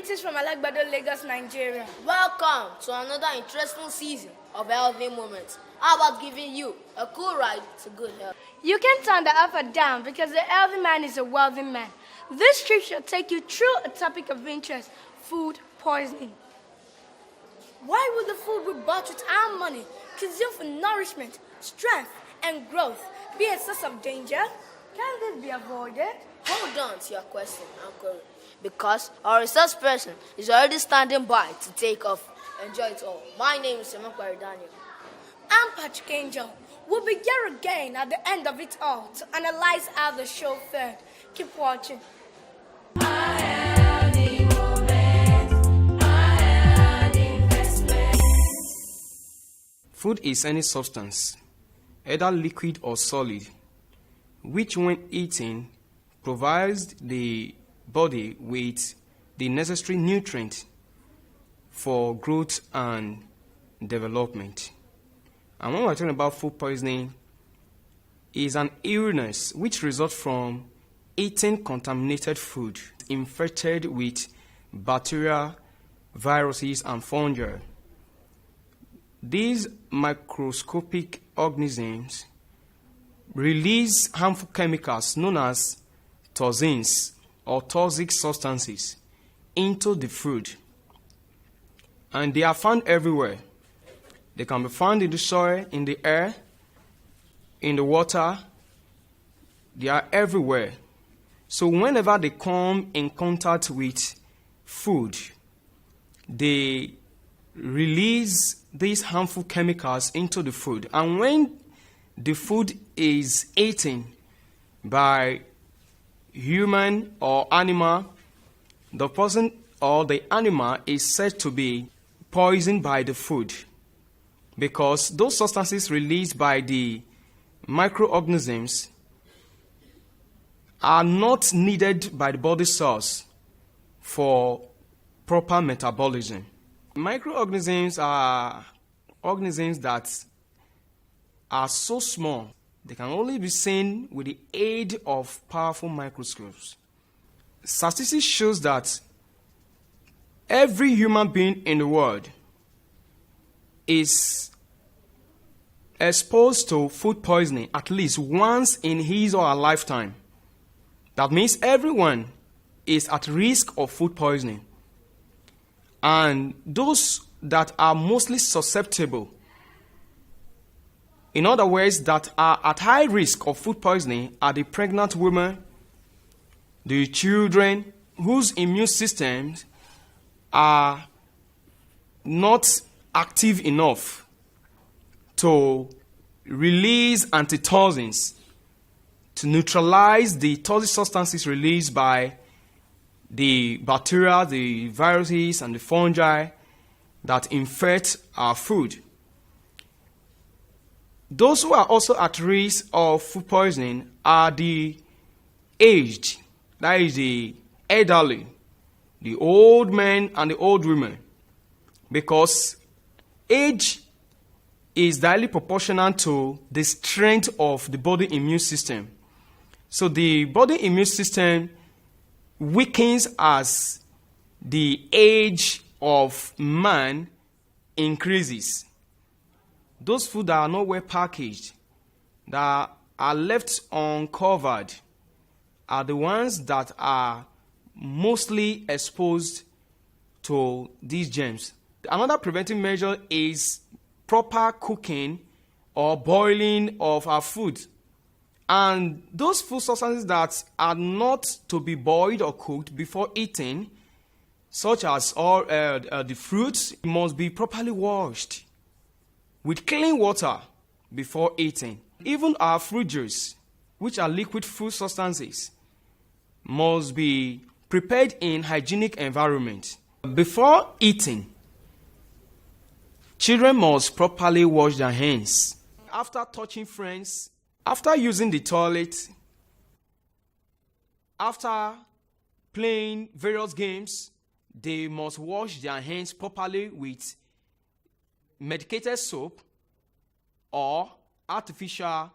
Greetings from Alagbado-Lagos, Nigeria. Welcome to another interesting season of Healthy Moments. How about giving you a cool ride to good health? You can turn the upper down because a healthy man is a wealthy man. This trip shall take you through a topic of interest, food poisoning. Why would the food we bought with our money, consumed for nourishment, strength, and growth, be a source of danger? Can this be avoided? Hold on to your question, Uncle, because our research person is already standing by to take off. Enjoy it all. My name is Daniel. I'm Patrick Angel. We'll be here again at the end of it all to analyze how the show fared. Keep watching. Food is any substance, either liquid or solid, which when eaten provides the body with the necessary nutrient for growth and development. And when we're talking about food poisoning, is an illness which results from eating contaminated food infected with bacteria, viruses, and fungi. These microscopic organisms release harmful chemicals known as toxins or toxic substances into the food. And they are found everywhere. They can be found in the soil, in the air, in the water. They are everywhere. So whenever they come in contact with food, they release these harmful chemicals into the food. And when the food is eaten by human or animal, the person or the animal is said to be poisoned by the food, because those substances released by the microorganisms are not needed by the body cells for proper metabolism. Microorganisms are organisms that are so small they can only be seen with the aid of powerful microscopes. Statistics shows that every human being in the world is exposed to food poisoning at least once in his or her lifetime. That means everyone is at risk of food poisoning. And those that are mostly susceptible, in other words, that are at high risk of food poisoning, are the pregnant women, the children whose immune systems are not active enough to release antitoxins to neutralize the toxic substances released by the bacteria, the viruses, and the fungi that infect our food. Those who are also at risk of food poisoning are the aged, that is the elderly, the old men and the old women, because age is directly proportional to the strength of the body immune system. So the body immune system weakens as the age of man increases. Those food that are not well packaged, that are left uncovered, are the ones that are mostly exposed to these germs. Another preventive measure is proper cooking or boiling of our food. And those food substances that are not to be boiled or cooked before eating, such as all the fruits, must be properly washed with clean water before eating. Even our fruit juice, which are liquid food substances, must be prepared in hygienic environment. Before eating, children must properly wash their hands. After touching friends, after using the toilet, after playing various games, they must wash their hands properly with medicated soap or artificial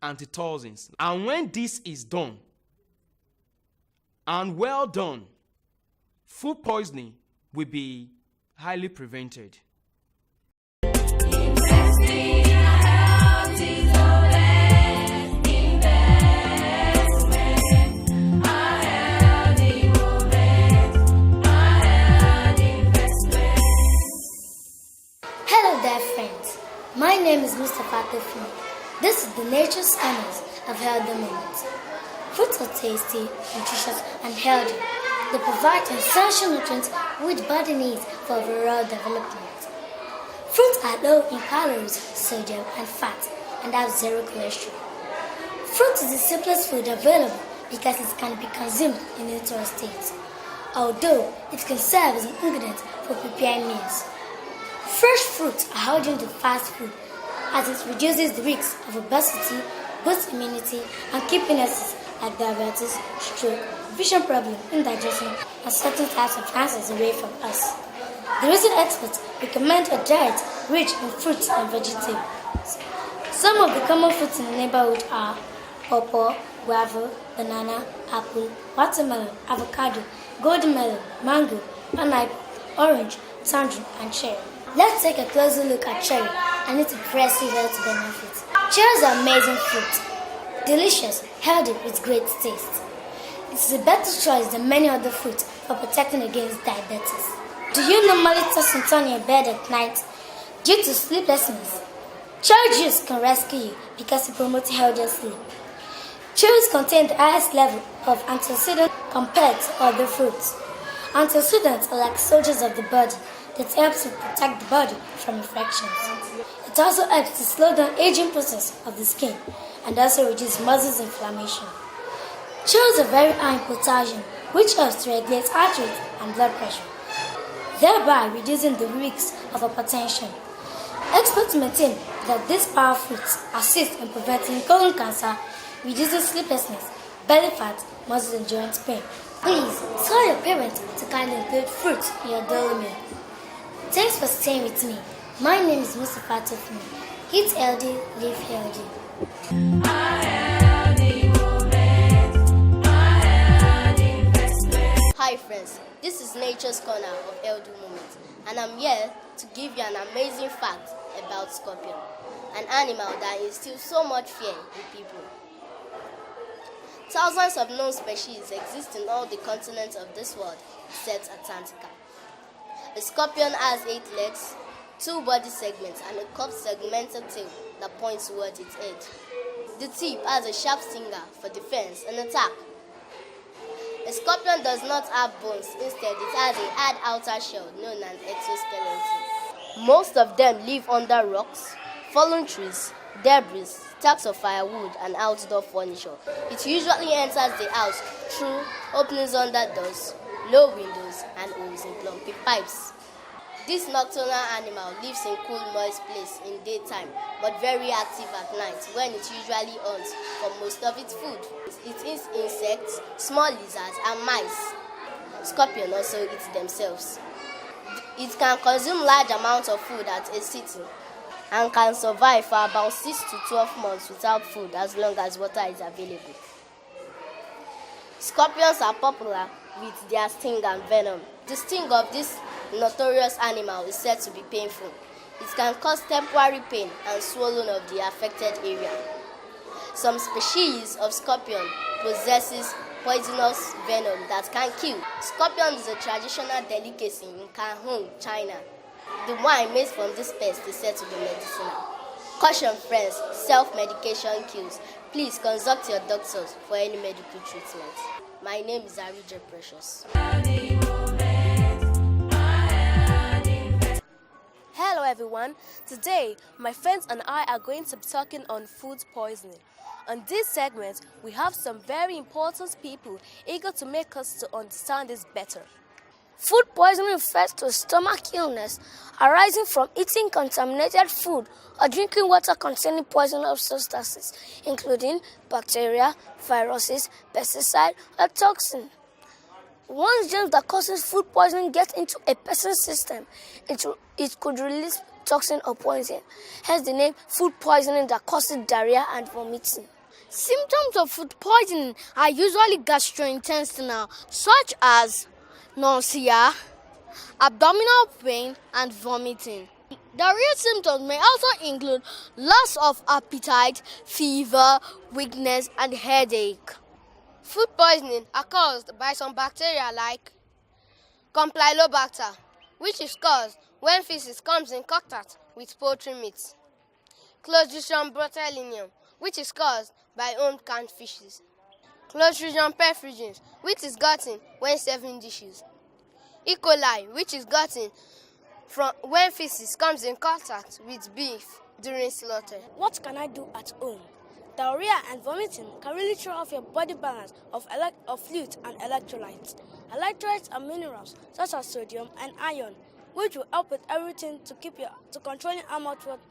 antitoxins. And when this is done, and well done, food poisoning will be highly prevented. Hello there, friends. My name is Mr. Fatefun. This is the Nature Scanners of Healthy Moments. Fruits are tasty, nutritious, and healthy. They provide essential nutrients which body needs for overall development. Fruits are low in calories, sodium, and fat, and have zero cholesterol. Fruit is the simplest food available because it can be consumed in neutral states, although it can serve as an ingredient for preparing meals. Fresh fruits are healthy to fast food as it reduces the risk of obesity, boosts immunity, and keeps illnesses like diabetes, stroke, vision problem, indigestion, and certain types of cancers away from us. The recent experts recommend a diet rich in fruits and vegetables. Some of the common fruits in the neighborhood are pawpaw, guava, banana, apple, watermelon, avocado, golden melon, mango, pineapple, orange, tangerine, and cherry. Let's take a closer look at cherry and its impressive health benefits. Cherries are amazing fruit, delicious, healthy with great taste. It is a better choice than many other fruits for protecting against diabetes. Do you normally toss and turn your bed at night due to sleeplessness? Cherry juice can rescue you because it promotes healthier sleep. Cherries contain the highest level of antioxidants compared to other fruits. Antioxidants are like soldiers of the body that helps to protect the body from infections. It also helps to slow down aging process of the skin and also reduce muscles inflammation. Cherries are very high in potassium, which helps to regulate heart rate and blood pressure, thereby reducing the risk of hypertension. Experts maintain that these powerful fruits assist in preventing colon cancer, reducing sleeplessness, belly fat, muscle and joint pain. Please tell your parents to kindly include fruits in your daily meal. Thanks for staying with me. My name is Mustafa Tofumi. Eat healthy, live healthy. Hi friends, this is Nature's Corner of Healthy Moments, and I'm here to give you an amazing fact about scorpion, an animal that instills so much fear in people. Thousands of known species exist in all the continents of this world except Antarctica. A scorpion has 8 legs, 2 body segments, and a curved segmented tail that points towards its head. The tip has a sharp stinger for defense and attack. A scorpion does not have bones, instead it has a hard outer shell known as exoskeleton. Most of them live under rocks, fallen trees, debris, stacks of firewood, and outdoor furniture. It usually enters the house through openings under doors, low windows, and holes in plumbing pipes. This nocturnal animal lives in cool, moist places in daytime, but very active at night when it usually hunts for most of its food. It eats insects, small lizards, and mice. Scorpions also eat themselves. It can consume large amounts of food at a sitting and can survive for about 6 to 12 months without food as long as water is available. Scorpions are popular with their sting and venom. The sting of this notorious animal is said to be painful. It can cause temporary pain and swelling of the affected area. Some species of scorpion possesses poisonous venom that can kill. Scorpion is a traditional delicacy in Kanhong, China. The wine made from this pest is said to be medicinal. Caution friends, self-medication kills. Please consult your doctors for any medical treatment. My name is Arija Precious. Hello everyone. Today, my friends and I are going to be talking on food poisoning. On this segment, we have some very important people eager to make us to understand this better. Food poisoning refers to a stomach illness arising from eating contaminated food or drinking water containing poisonous substances, including bacteria, viruses, pesticide, or toxin. Once germs that causes food poisoning get into a person's system, it could release toxin or poison. Hence the name food poisoning that causes diarrhea and vomiting. Symptoms of food poisoning are usually gastrointestinal, such as nausea, abdominal pain, and vomiting. Diarrhea symptoms may also include loss of appetite, fever, weakness, and headache. Food poisoning are caused by some bacteria like Campylobacter, which is caused when feces comes in contact with poultry meat. Clostridium botulinum, which is caused by owned canned fishes. Clostridium perfringens, which is gotten when serving dishes. E. coli, which is gotten from when feces comes in contact with beef during slaughter. What can I do at home? Diarrhea and vomiting can really throw off your body balance of fluids and electrolytes. Electrolytes are minerals such as sodium and iron, which will help with everything to controlling how much water,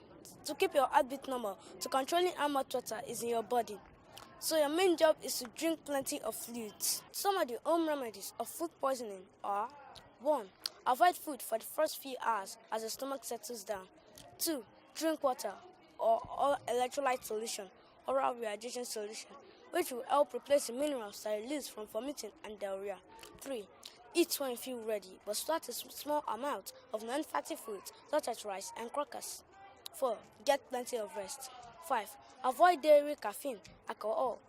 to keep your heartbeat normal, to controlling how much water is in your body. So your main job is to drink plenty of fluids. Some of the home remedies of food poisoning are: 1. Avoid food for the first few hours as the stomach settles down. 2. Drink water or electrolyte solution, oral rehydration solution, which will help replace the minerals that you lose from vomiting and diarrhea. 3. Eat when you feel ready, but start a small amount of non-fatty foods such as rice and crackers. 4. Get plenty of rest. 5. Avoid dairy, caffeine, alcohol,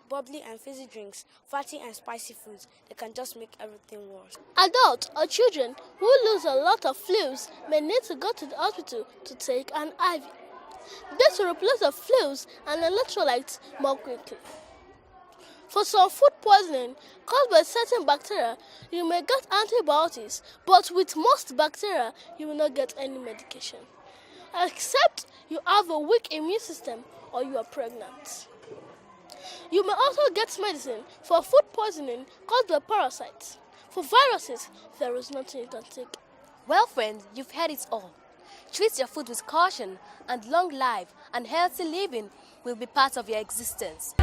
bubbly and fizzy drinks, fatty and spicy foods. They can just make everything worse. Adults or children who lose a lot of fluids may need to go to the hospital to take an IV. This will replace the fluids and electrolytes more quickly. For some food poisoning caused by certain bacteria, you may get antibiotics, but with most bacteria, you will not get any medication, except you have a weak immune system or you are pregnant. You may also get medicine for food poisoning caused by parasites. For viruses, there is nothing you can take. Well, friends, you've heard it all. Treat your food with caution, and long life and healthy living will be part of your existence.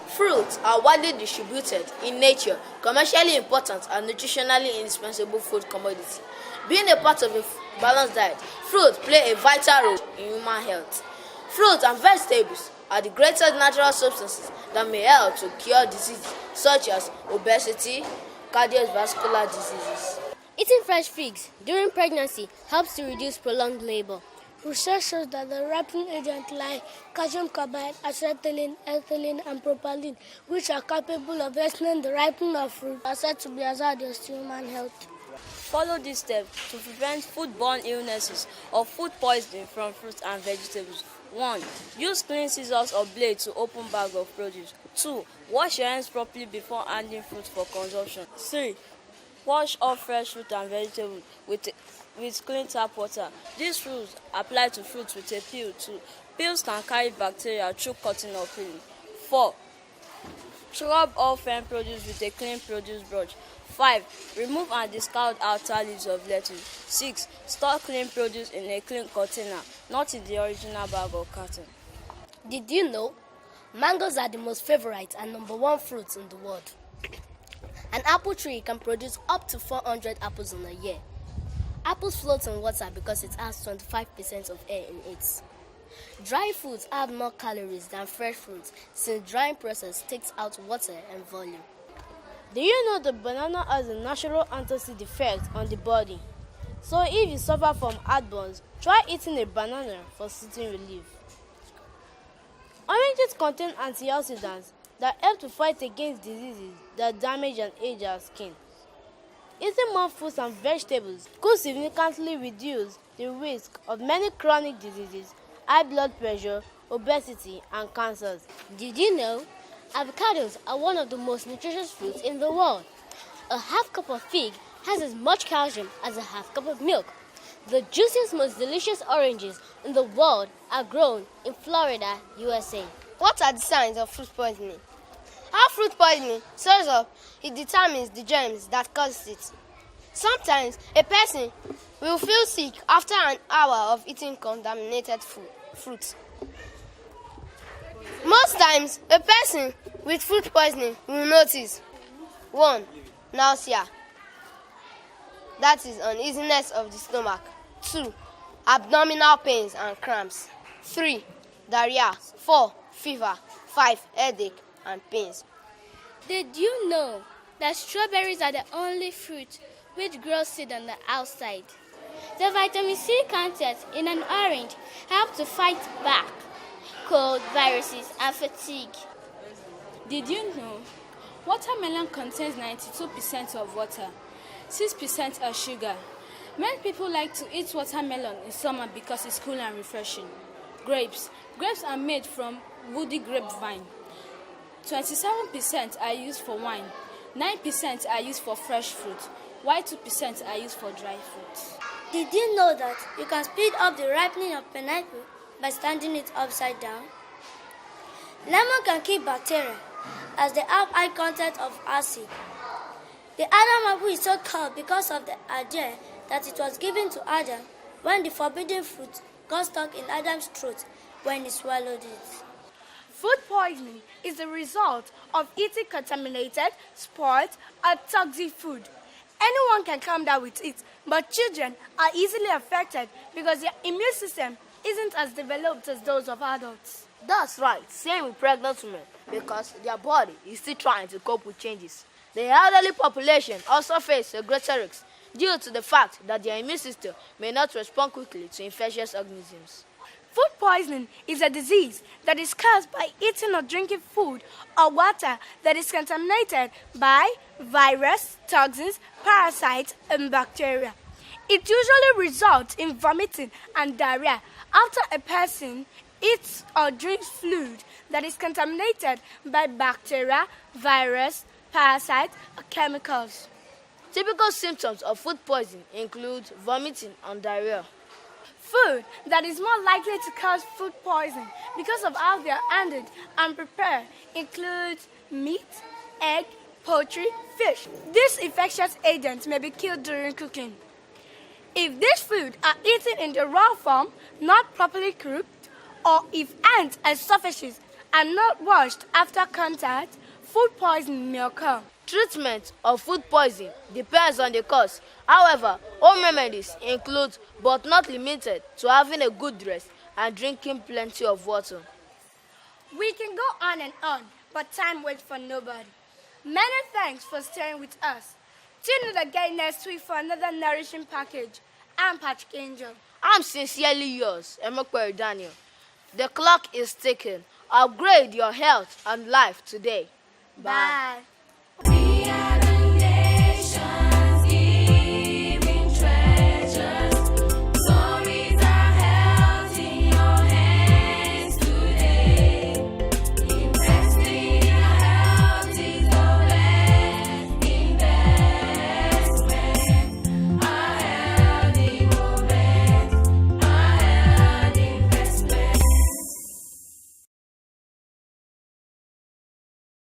Fruits are widely distributed in nature, commercially important and nutritionally indispensable food commodity. Being a part of a balanced diet, fruits play a vital role in human health. Fruits and vegetables are the greatest natural substances that may help to cure diseases such as obesity, cardiovascular diseases. Eating fresh figs during pregnancy helps to reduce prolonged labor. Research shows that the ripening agents like calcium carbide, acetylene, ethylene, and propylene, which are capable of hastening the ripening of fruit, are said to be hazardous to human health. Follow these steps to prevent foodborne illnesses or food poisoning from fruits and vegetables. 1. Use clean scissors or blades to open bag of produce. 2. Wash your hands properly before handling fruit for consumption. 3. Wash all fresh fruit and vegetables with clean tap water. These rules apply to fruits with a peel too. Peels can carry bacteria through cutting or peeling. 4. Scrub all farm produce with a clean produce brush. 5. Remove and discard outer leaves of lettuce. 6. Store clean produce in a clean container, not in the original bag or carton. Did you know mangoes are the most favorite and number one fruits in the world? An apple tree can produce up to 400 apples in a year. Apples float in water because it has 25% of air in it. Dry fruits have more calories than fresh fruits since drying process takes out water and volume. Do you know the banana has a natural antacid effect on the body? So if you suffer from heartburns, try eating a banana for sitting relief. Oranges contain antioxidants that help to fight against diseases that damage and age our skin. Eating more fruits and vegetables could significantly reduce the risk of many chronic diseases, high blood pressure, obesity, and cancers. Did you know avocados are one of the most nutritious fruits in the world? A half cup of fig has as much calcium as a half cup of milk. The juiciest, most delicious oranges in the world are grown in Florida, USA. What are the signs of fruit poisoning? How fruit poisoning shows up, it determines the germs that cause it. Sometimes a person will feel sick after an hour of eating contaminated fruit. Most times, a person with food poisoning will notice 1. Nausea, that is uneasiness of the stomach. 2. Abdominal pains and cramps. 3. Diarrhea. 4. Fever. 5. Headache and pains. Did you know that strawberries are the only fruit which grows seed on the outside? The vitamin C content in an orange helps to fight back cold, viruses, and fatigue. Did you know watermelon contains 92% of water, 6% of sugar? Many people like to eat watermelon in summer because it's cool and refreshing. Grapes. Grapes are made from woody grapevine. 27% are used for wine, 9% are used for fresh fruit, while 2% are used for dry fruit. Did you know that you can speed up the ripening of pineapple by standing it upside down? Lemon can kill bacteria as they have high content of acid. The Adam apple is so called because of the idea that it was given to Adam when the forbidden fruit got stuck in Adam's throat when he swallowed it. Food poisoning is the result of eating contaminated, spoiled, or toxic food. Anyone can come down with it, but children are easily affected because their immune system isn't as developed as those of adults. That's right, same with pregnant women, because their body is still trying to cope with changes. The elderly population also face a greater risk due to the fact that their immune system may not respond quickly to infectious organisms. Food poisoning is a disease that is caused by eating or drinking food or water that is contaminated by virus, toxins, parasites, and bacteria. It usually results in vomiting and diarrhea after a person eats or drinks fluid that is contaminated by bacteria, virus, parasites, or chemicals. Typical symptoms of food poisoning include vomiting and diarrhea. Food that is more likely to cause food poisoning because of how they are handled and prepared includes meat, egg, poultry, fish. These infectious agents may be killed during cooking. If these foods are eaten in the raw form, not properly cooked, or if ants and surfaces are not washed after contact, food poisoning may occur. Treatment of food poisoning depends on the cause. However, home remedies include, but not limited to, having a good rest and drinking plenty of water. We can go on and on, but time waits for nobody. Many thanks for staying with us. Tune in again next week for another nourishing package. I'm Patrick Angel. I'm sincerely yours, Emokwe Daniel. The clock is ticking. Upgrade your health and life today. Bye.